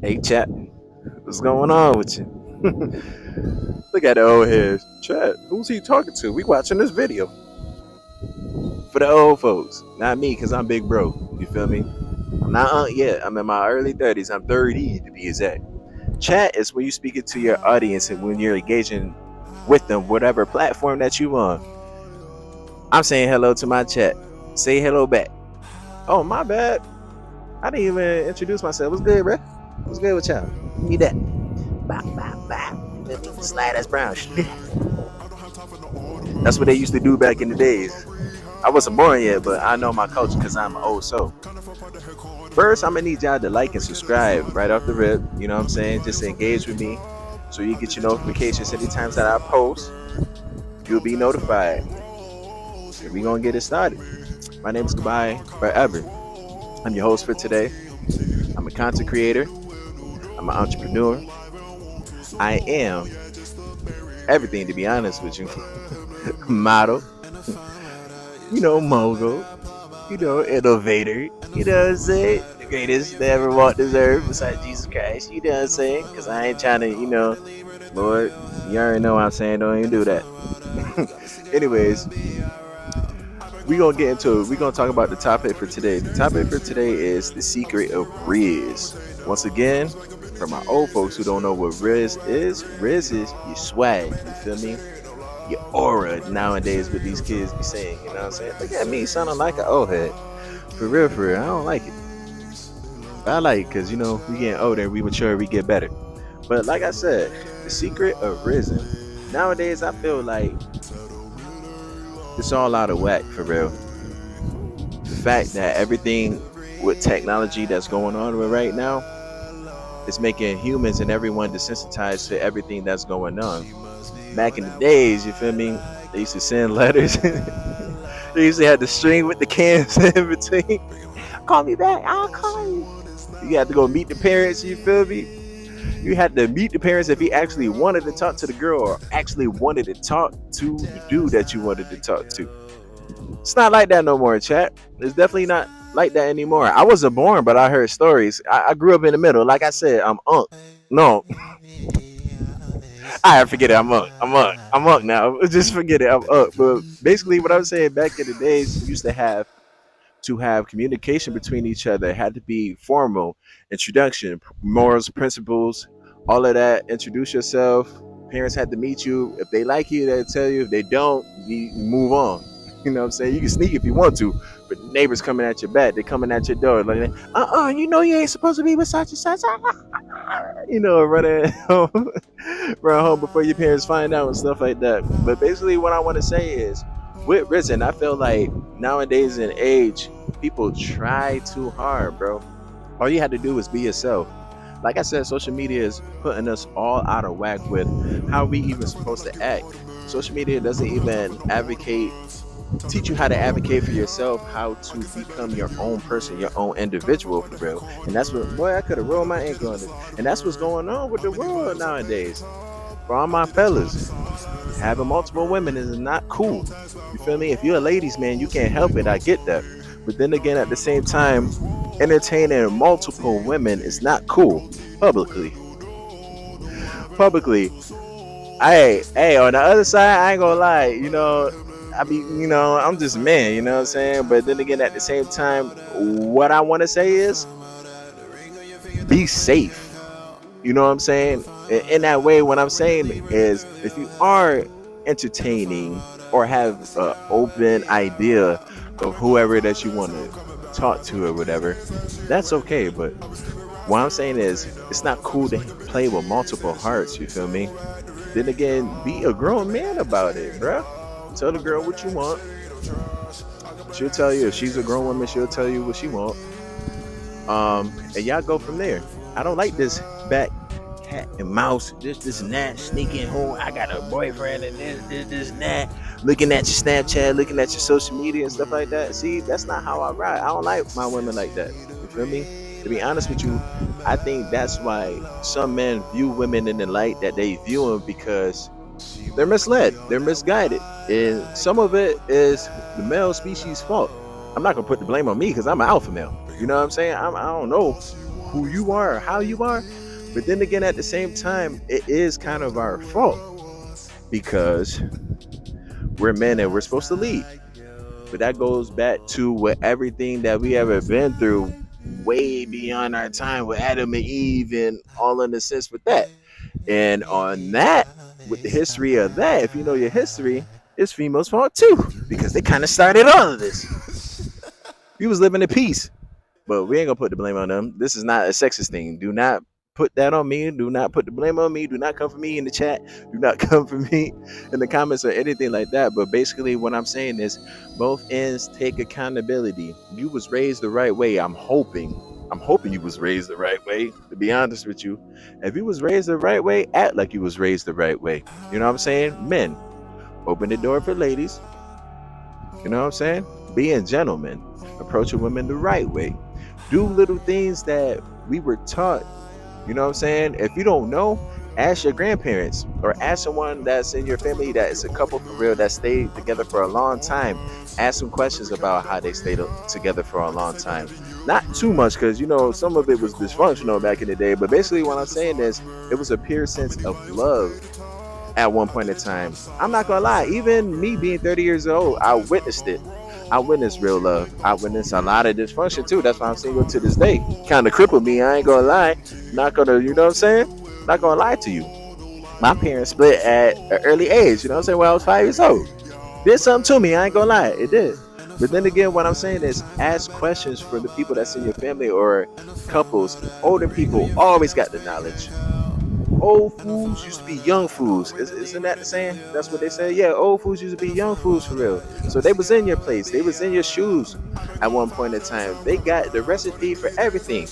Hey, chat, what's going on with you? Look at the old heads. Chat, who's he talking to? We watching this video for the old folks, not me, cause I'm big bro. You feel me? I'm not yet. I'm in my early 30s. I'm 30 to be exact. Chat is when you speak it to your audience and when you're engaging with them, whatever platform that you on. I'm saying hello to my chat. Say hello back. Oh, my bad. I didn't even introduce myself. What's good, bro? What's good with y'all? Give me that. Bop, bop, bop. Slide that's brown. That's what they used to do back in the days. I wasn't born yet, but I know my culture because I'm an old soul. First, I'm gonna need y'all to like and subscribe right off the rip. You know what I'm saying? Just to engage with me, so you get your notifications anytime that I post. You'll be notified. And we gonna get it started. My name is Goodbye Forever. I'm your host for today. I'm a content creator. I'm an entrepreneur. I am everything, to be honest with you. Model, mogul, innovator, you know what I'm saying? The greatest that ever walked this earth besides Jesus Christ, you know what I'm saying? Because I ain't trying to, Lord, you already know what I'm saying, don't even do that. Anyways, we gonna get into it. We gonna talk about the topic for today. The topic for today is the secret of RizZ. Once again, for my old folks who don't know what RizZ is your swag, you feel me? Your aura nowadays with these kids be saying, you know what I'm saying? Look at me sounding like an old head. For real, I don't like it. But I like it because, we getting older and we mature, we get better. But like I said, the secret of RizZ. Nowadays, I feel like it's all out of whack, for real. The fact that everything with technology that's going on with right now is making humans and everyone desensitized to everything that's going on. Back in the days, you feel me? They used to send letters. They used to have the string with the cans in between. Call me back. I'll call you. You had to go meet the parents. You feel me? You had to meet the parents if he actually wanted to talk to the girl or actually wanted to talk to the dude that you wanted to talk to. It's not like that no more, chat. It's definitely not like that anymore. I wasn't born, but I heard stories. I grew up in the middle. Like I said, I'm Unc. No, I forget it. I'm Unc now. Just forget it. I'm Unc. But basically, what I'm saying, back in the days, you used to have communication between each other. It had to be formal, introduction, morals, principles, all of that. Introduce yourself. Parents had to meet you. If they like you, they'll tell you. If they don't, you move on. You know what I'm saying? You can sneak if you want to, but neighbors coming at your back, they're coming at your door. Like, you ain't supposed to be with such and such. Run home, run home before your parents find out and stuff like that. But basically, what I want to say is, with RizZ, I feel like nowadays in age, people try too hard, bro. All you had to do is be yourself. Like I said, social media is putting us all out of whack with how we even supposed to act. Social media doesn't even teach you how to advocate for yourself, how to become your own person, your own individual for real. And that's what, boy, I could have rolled my ankle on it. And that's what's going on with the world nowadays. For all my fellas, having multiple women is not cool. You feel me? If you're a ladies man, you can't help it. I get that. But then again, at the same time, entertaining multiple women is not cool publicly. Publicly, hey, on the other side, I ain't gonna lie. I'm just a man. You know what I'm saying? But then again, at the same time, what I want to say is, be safe. You know what I'm saying? In that way, what I'm saying is, if you are entertaining or have an open idea of whoever that you want to talk to or whatever, that's okay. But what I'm saying is, it's not cool to play with multiple hearts. You feel me? Then again, be a grown man about it, bruh. Tell the girl what you want. She'll tell you. If she's a grown woman, she'll tell you what she want. And y'all go from there. I don't like this back cat and mouse, this and that, sneaking home. I got a boyfriend and this and that. Looking at your Snapchat, looking at your social media and stuff like that. See, that's not how I ride. I don't like my women like that. You feel me? To be honest with you, I think that's why some men view women in the light that they view them, because they're misled, they're misguided, and some of it is the male species' fault. I'm not gonna put the blame on me because I'm an alpha male. You know what I'm saying? I don't know who you are, how you are. But then again, at the same time, it is kind of our fault because we're men and we're supposed to lead. But that goes back to what everything that we ever been through, way beyond our time with Adam and Eve and all in the sense with that. And on that, with the history of that, if you know your history, it's females' fault too because they kind of started all of this. We was living in peace. But we ain't gonna put the blame on them. This is not a sexist thing. Do not put that on me. Do not put the blame on me. Do not come for me in the chat. Do not come for me in the comments or anything like that. But basically, what I'm saying is, both ends take accountability. You was raised the right way. I'm hoping. I'm hoping you was raised the right way. To be honest with you, if you was raised the right way, act like you was raised the right way. You know what I'm saying? Men, open the door for ladies. You know what I'm saying? Being gentlemen, approaching women the right way. Do little things that we were taught. You know what I'm saying? If you don't know, ask your grandparents or ask someone that's in your family that is a couple for real that stayed together for a long time. Ask some questions about how they stayed together for a long time. Not too much because, you know, some of it was dysfunctional back in the day. But basically what I'm saying is it was a pure sense of love at one point in time. I'm not going to lie. Even me being 30 years old, I witnessed it. I witnessed real love. I witnessed a lot of dysfunction too. That's why I'm single to this day. Kind of crippled me. I ain't gonna lie. Not gonna, you know what I'm saying? Not gonna lie to you. My parents split at an early age. You know what I'm saying? When I was 5 years old, did something to me. I ain't gonna lie. It did. But then again, what I'm saying is ask questions for the people that's in your family or couples. Older people always got the knowledge. Old fools used to be young fools. Isn't that the saying? That's what they say. Yeah, old fools used to be young fools for real. So they was in your place. They was in your shoes at one point in time. They got the recipe for everything.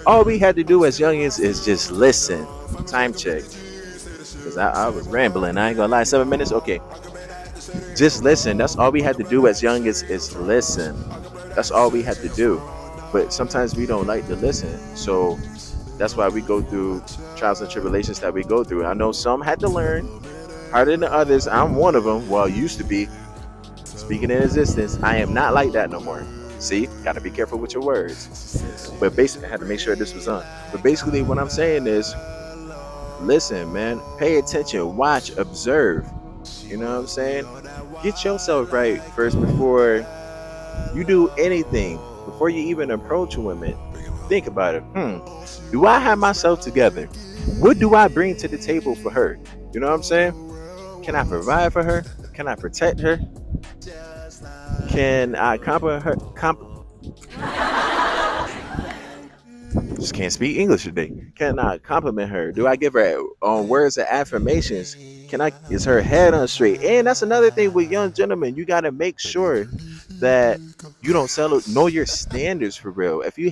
All we had to do as youngins is just listen. Time check. Because I was rambling. I ain't gonna lie. 7 minutes? Okay. Just listen. That's all we had to do as youngins is listen. That's all we had to do. But sometimes we don't like to listen. So that's why we go through trials and tribulations that we go through. I know some had to learn harder than others. I'm one of them. Well, used to be. Speaking in existence, I am not like that no more. See, got to be careful with your words. But basically, I had to make sure this was on. But basically, what I'm saying is, listen, man, pay attention, watch, observe. You know what I'm saying? Get yourself right first before you do anything. Before you even approach women, think about it. Do I have myself together? What do I bring to the table for her? You know what I'm saying? Can I provide for her? Can I protect her? Can I compliment her? Just can't speak English today. Can I compliment her? Do I give her words of affirmations? Can I? Is her head on straight? And that's another thing with young gentlemen. You got to make sure that you don't know your standards for real. If you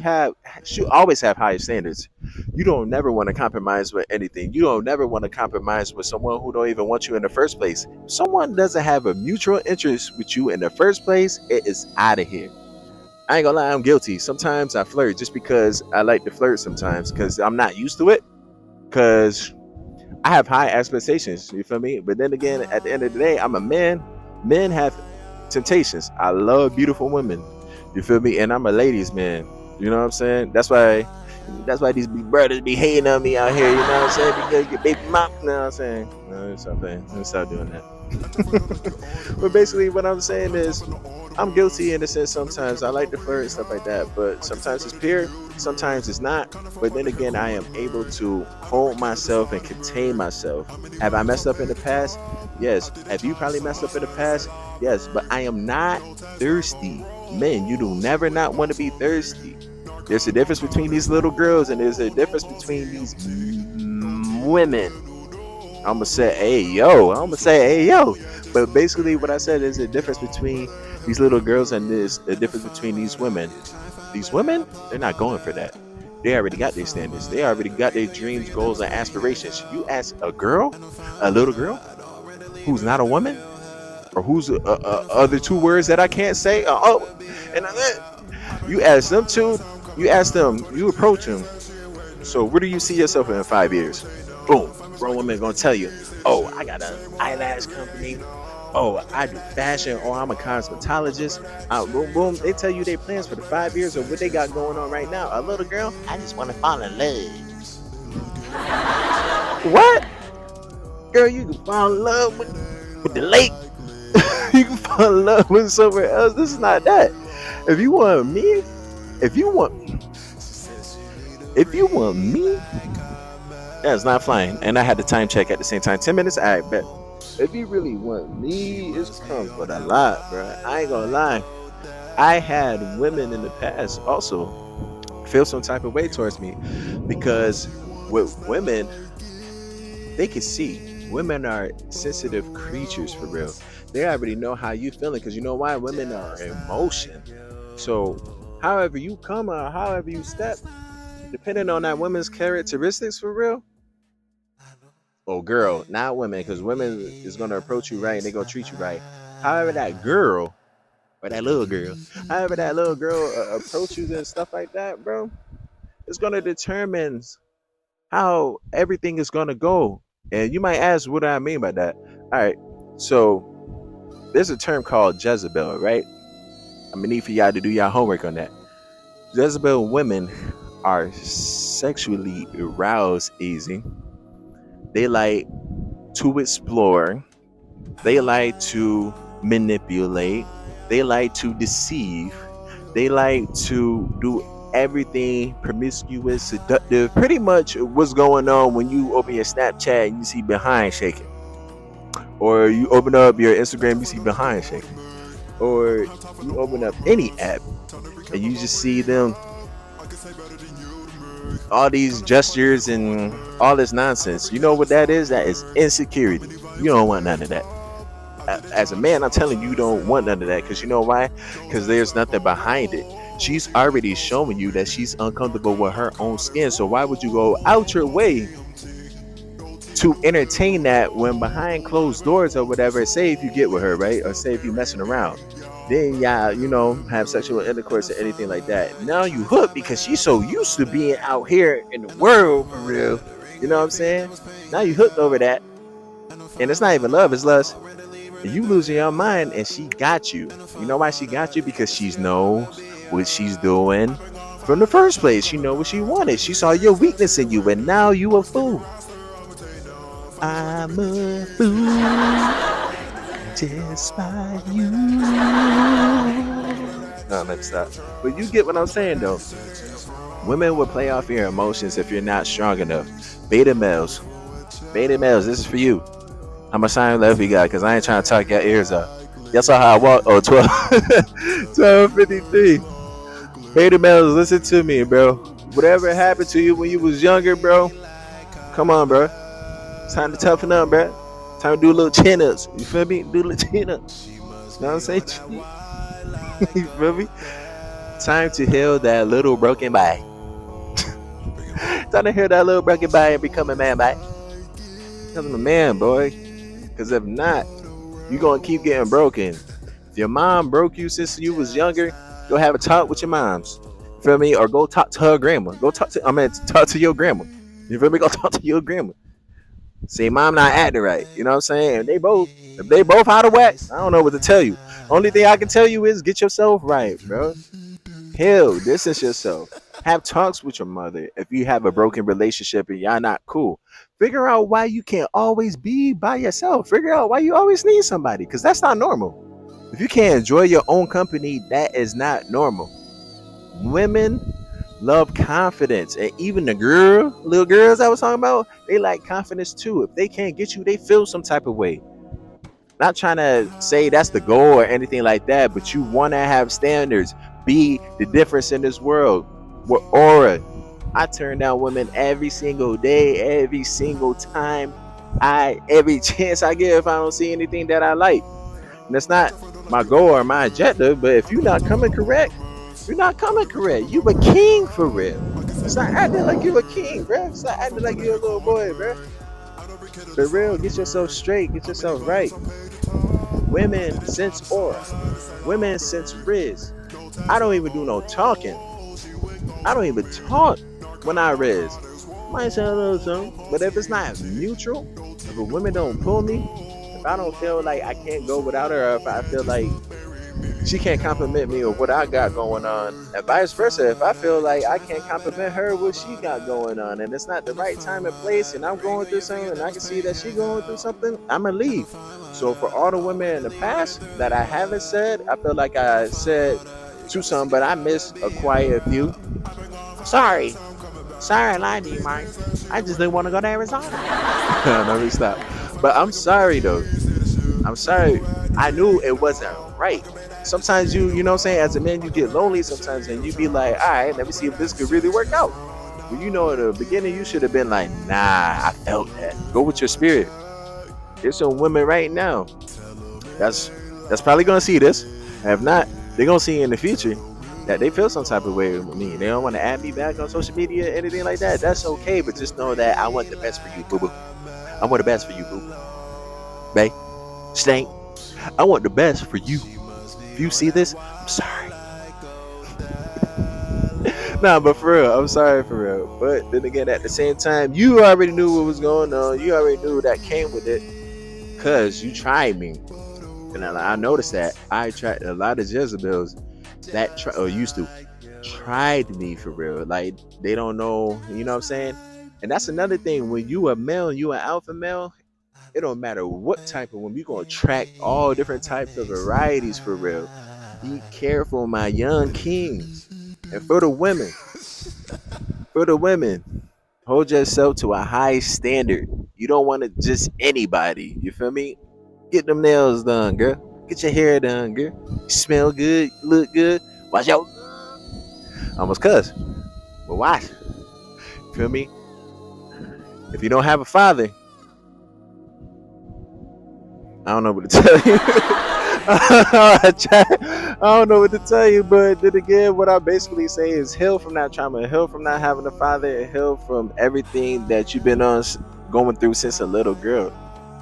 should always have higher standards. You don't never want to compromise with anything. You don't never want to compromise with someone who don't even want you in the first place. If someone doesn't have a mutual interest with you in the first place, it is out of here. I ain't gonna lie, I'm guilty. Sometimes I flirt just because I like to flirt sometimes because I'm not used to it. Because I have high expectations, you feel me? But then again, at the end of the day, I'm a man. Men have temptations. I love beautiful women, you feel me? And I'm a ladies man, you know what I'm saying? That's why these big brothers be hating on me out here, you know what I'm saying? Because your baby mom, you know what I'm saying? No, stop playing. Let me stop doing that. But basically what I'm saying is I'm guilty in the sense sometimes I like to flirt and stuff like that, but sometimes it's pure, sometimes it's not. But then again, I am able to hold myself and contain myself. Have I messed up in the past? Yes. Have you probably messed up in the past? Yes. But I am not thirsty. Men, you do never not want to be thirsty. There's a difference between these little girls and there's a difference between these women. I'm gonna say, hey yo. But basically, what I said is a difference between these little girls and there's a difference between these women. These women, they're not going for that. They already got their standards. They already got their dreams, goals, and aspirations. You ask a girl, a little girl, who's not a woman, or who's other two words that I can't say. You ask them two. You ask them. You approach them. So where do you see yourself in 5 years? Boom. Grown woman gonna tell you, oh, I got an eyelash company. Oh, I do fashion, or I'm a cosmetologist. Boom, boom. They tell you their plans for the 5 years or what they got going on right now. A little girl, I just want to fall in love. What? Girl, you can fall in love with the lake. You can fall in love with somewhere else. This is not that. If you want me, if you want, if you want me, that's not flying. And I had the time check at the same time. 10 minutes. I bet. If you really want me, it's comes with a lot, bro. I ain't gonna lie. I had women in the past also feel some type of way towards me because with women, they can see. Women are sensitive creatures for real. They already know how you feeling because you know why? Women are emotion. So, however you come or however you step, depending on that woman's characteristics for real. Oh, girl, not women, because women is gonna approach you right and they gonna treat you right. However, that girl or that little girl, however that little girl approach you and stuff like that, bro, it's gonna determine how everything is gonna go. And you might ask, what do I mean by that? All right, so there's a term called Jezebel, right? I'm gonna need for y'all to do y'all homework on that. Jezebel women are sexually aroused easy. They like to explore. They like to manipulate. They like to deceive. They like to do everything promiscuous, seductive. Pretty much what's going on when you open your Snapchat and you see behind shaking. Or you open up your Instagram, you see behind shaking. Or you open up any app and you just see them, all these gestures and all this nonsense. You know what that is? That is insecurity. You don't want none of that. As a man, I'm telling you, you don't want none of that because you know why? Because there's nothing behind it. She's already showing you that she's uncomfortable with her own skin. So why would you go out your way to entertain that when behind closed doors or whatever? Say if you get with her, right? Or say if you messing around, then yeah, you know, have sexual intercourse or anything like that. Now you hooked because she's so used to being out here in the world for real. You know what I'm saying? Now you hooked over that, and it's not even love; it's lust. You losing your mind and she got you. You know why she got you? Because she knows what she's doing from the first place. She know what she wanted. She saw your weakness in you, and now you a fool. I'm a fool just by you. No, let me stop. But you get what I'm saying though. Women will play off your emotions if you're not strong enough. Beta males. Beta males, this is for you. I'm a sign lefty guy because I ain't trying to talk your ears out. Y'all saw how I walk. Oh, 12, 12:53. Beta males, listen to me, bro. Whatever happened to you when you was younger, bro, come on, bro. It's time to toughen up, bro. Time to do a little chin ups. You feel me? Do a little chin ups. You know what I'm saying? You feel me? Time to heal that little broken body. Time to heal that little broken body and become a man, bye. Because I'm a man, boy. Because if not, you're going to keep getting broken. If your mom broke you since you was younger, go have a talk with your moms. You feel me? Or go talk to her grandma. Talk to your grandma. You feel me? Go talk to your grandma. Say, mom not acting right. You know what I'm saying? If they both out of whack, I don't know what to tell you. Only thing I can tell you is get yourself right, bro. Hell, distance yourself. Have talks with your mother if you have a broken relationship and y'all not cool. Figure out why you can't always be by yourself. Figure out why you always need somebody, because that's not normal. If you can't enjoy your own company, that is not normal. Women love confidence, and even the little girls I was talking about, they like confidence too. If they can't get you, they feel some type of way. Not trying to say that's the goal or anything like that, but you want to have standards. Be the difference in this world. With aura, I turn down women every single day, every single time, every chance I get if I don't see anything that I like. And that's not my goal or my objective. But if you're not coming correct, you're not coming correct. You a king for real. It's not acting like you a king, bro. It's not acting like you a little boy, bro. For real, get yourself straight, get yourself right. Women sense aura. Women sense RizZ. I don't even do no talking. I don't even talk when I RizZ. Might say a little something, but if it's not mutual, if a woman don't pull me, if I don't feel like I can't go without her, or if I feel like she can't compliment me or what I got going on, and vice versa. If I feel like I can't compliment her what she got going on, and it's not the right time and place, and I'm going through something, and I can see that she going through something, I'ma leave. So for all the women in the past that I haven't said, I feel like I said to some, but I missed a quiet few. Sorry, sorry, I lied to you, Mike. I just didn't want to go to Arizona. No, let me stop. But I'm sorry though. I'm sorry. I knew it wasn't right. Sometimes you know what I'm saying, as a man, you get lonely sometimes and you be like, all right, let me see if this could really work out. Well, you know, at the beginning, you should have been like, nah, I felt that. Go with your spirit. There's some women right now that's that's probably gonna see this. And if not, they're gonna see in the future that they feel some type of way with me. They don't want to add me back on social media, anything like that. That's okay, but just know that I want the best for you, boo boo. I want the best for you, boo. Bae, Stank. I want the best for you. If you see this, I'm sorry. Nah, but for real, I'm sorry for real. But then again, at the same time, you already knew what was going on. You already knew that came with it, cause you tried me, and I noticed that I tried a lot of Jezebels that or used to tried me for real. Like they don't know, you know what I'm saying? And that's another thing. When you a male, you an alpha male, it don't matter what type of woman. You gonna attract all different types of varieties for real. Be careful, my young kings. And for the women, hold yourself to a high standard. You don't want to just anybody. You feel me? Get them nails done, girl. Get your hair done, girl. You smell good, look good. Watch out. Almost cuss. But watch. You feel me? If you don't have a father, I don't know what to tell you. I don't know what to tell you, but then again, what I basically say is heal from that trauma, heal from not having a father, heal from everything that you've been on going through since a little girl.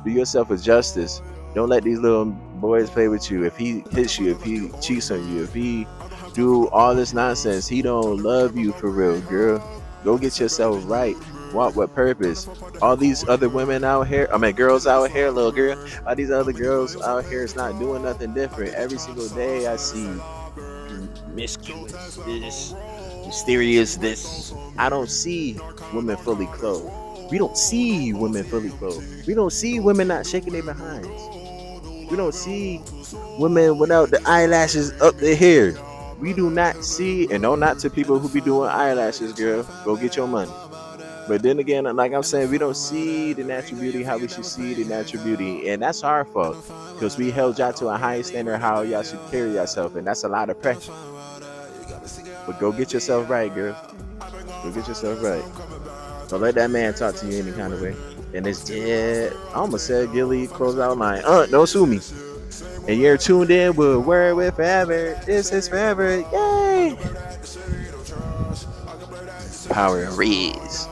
Do yourself a justice. Don't let these little boys play with you. If he hits you, if he cheats on you, if he do all this nonsense, he don't love you for real, girl. Go get yourself right. Walk with purpose. All these other women out here, I mean girls out here, little girl, all these other girls out here is not doing nothing different. Every single day I see promiscuous, this, mysterious, this. I don't see women fully clothed. We don't see women fully clothed. We don't see women not shaking their behinds. We don't see women without the eyelashes up their hair. We do not see, and no, not to people who be doing eyelashes, girl. Go get your money. But then again, like I'm saying, we don't see the natural beauty how we should see the natural beauty, and that's our fault because we held y'all to a higher standard how y'all should carry yourself, and that's a lot of pressure. But go get yourself right, girl. Go get yourself right. Don't let that man talk to you any kind of way. And it's dead. I almost said Gilly close out line. Don't sue me. And you're tuned in with Word with Forever. This is Forever. Yay! Power and RizZ.